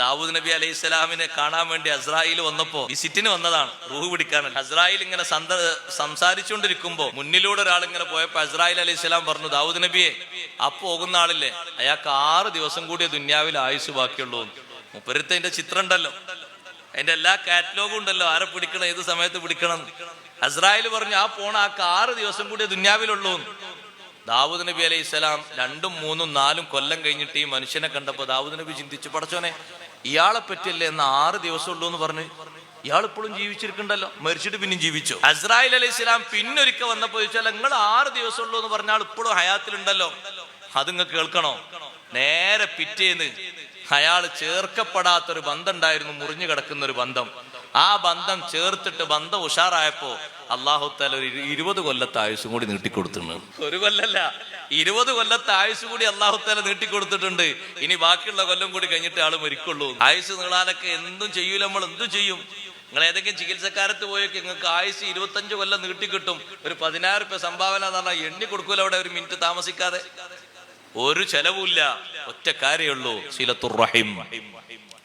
ദാവൂദ് നബി അലൈഹി സ്വലാമിനെ കാണാൻ വേണ്ടി അസ്രായിൽ വന്നപ്പോ വിസിറ്റിന് വന്നതാണ്, റൂഹ് പിടിക്കാൻ. അസ്രായിൽ ഇങ്ങനെ സംസാരിച്ചുകൊണ്ടിരിക്കുമ്പോ മുന്നിലൂടെ ഒരാൾ ഇങ്ങനെ പോയപ്പോ അസ്രായിൽ അലൈഹി സ്വലാം പറഞ്ഞു, ദാവൂദ് നബിയെ, ആ പോകുന്ന ആളില്ലേ, അയാൾക്ക് 6 ദിവസം കൂടിയ ദുന്യാവിൽ ആയുസ് ബാക്കിയുള്ളൂ. മുപ്പരത്തെ ചിത്രം ഉണ്ടല്ലോ, അതിന്റെ എല്ലാ കാറ്റലോഗും ഉണ്ടല്ലോ, ആരെ പിടിക്കണം, ഏത് സമയത്ത് പിടിക്കണം. അസ്രായിൽ പറഞ്ഞു, ആ പോണ ആൾക്ക് 6 ദിവസം കൂടിയ ദുന്യാവിലുള്ളൂ. ദാവൂദ് നബി അലൈഹി സ്വലാം 2, 3, 4 കൊല്ലം കഴിഞ്ഞിട്ട് ഈ മനുഷ്യനെ കണ്ടപ്പോ ദാവൂദ് നബി ചിന്തിച്ചു, പടച്ചോനെ, ഇയാളെ പറ്റിയല്ലേ എന്ന് 6 ദിവസം ഉള്ളൂ എന്ന് പറഞ്ഞ്, ഇയാൾ ഇപ്പോഴും ജീവിച്ചിരിക്കണ്ടല്ലോ, മരിച്ചിട്ട് പിന്നെയും ജീവിച്ചു. അസ്രായിൽ അലൈഹി സ്വലാം പിന്നൊരിക്കൽ വന്നപ്പോ ചോദിച്ചാൽ, നിങ്ങൾ 6 ദിവസം ഉള്ളൂ എന്ന് പറഞ്ഞാൽ ഇപ്പോഴും ഹയാത്തിലുണ്ടല്ലോ, അത് നിങ്ങൾക്ക് കേൾക്കണോ? നേരെ പിറ്റേന്ന് അയാൾ ചേർക്കപ്പെടാത്തൊരു ബന്ധം ഉണ്ടായിരുന്നു, മുറിഞ്ഞു കിടക്കുന്ന ഒരു ബന്ധം. ആ ബന്ധം ചേർത്തിട്ട് ബന്ധം ഉഷാറായപ്പോ അല്ലാഹു തആല ഒരു 20 കൊല്ലത്തെ ആയുസ്സും കൂടി നീട്ടിക്കൊടുത്തിട്ടുണ്ട്. 1 കൊല്ലല്ല, 20 കൊല്ലത്തെ ആയുസ് കൂടി അല്ലാഹു തആല നീട്ടിക്കൊടുത്തിട്ടുണ്ട്. ഇനി ബാക്കിയുള്ള കൊല്ലം കൂടി കഴിഞ്ഞിട്ട് ആള് മരിക്കുള്ളൂ. ആയുസ് നീളാനൊക്കെ എന്തും ചെയ്യൂല, നമ്മൾ എന്തും ചെയ്യും. നിങ്ങൾ ഏതെങ്കിലും ചികിത്സക്കാരത്ത് പോയൊക്കെ നിങ്ങൾക്ക് ആയുസ് 25 കൊല്ലം നീട്ടിക്കിട്ടും. ഒരു 10,000 രൂപ സംഭാവന എന്ന് പറഞ്ഞാൽ എണ്ണി കൊടുക്കൂല അവിടെ, ഒരു മിനിറ്റ് താമസിക്കാതെ. ഒരു ചെലവുമില്ല, ഒറ്റ കാര്യമുള്ളൂ, സിലത്തുർ റഹിം,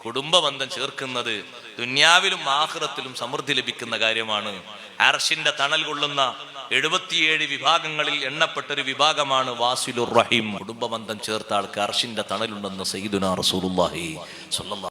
കുടുംബ ബന്ധം ചേർക്കുന്നത് ദുന്യാവിലും ആഖിറത്തിലും സമൃദ്ധി ലഭിക്കുന്ന കാര്യമാണ്. അർശിന്റെ തണൽ കൊള്ളുന്ന 77 വിഭാഗങ്ങളിൽ എണ്ണപ്പെട്ടൊരു വിഭാഗമാണ് വാസിലുർ റഹിം. കുടുംബ ബന്ധം ചേർത്ത ആൾക്ക് അർശിന്റെ തണലുണ്ടെന്ന് സയ്യിദുനാ റസൂലുള്ളാഹി സ്വല്ലല്ലാഹു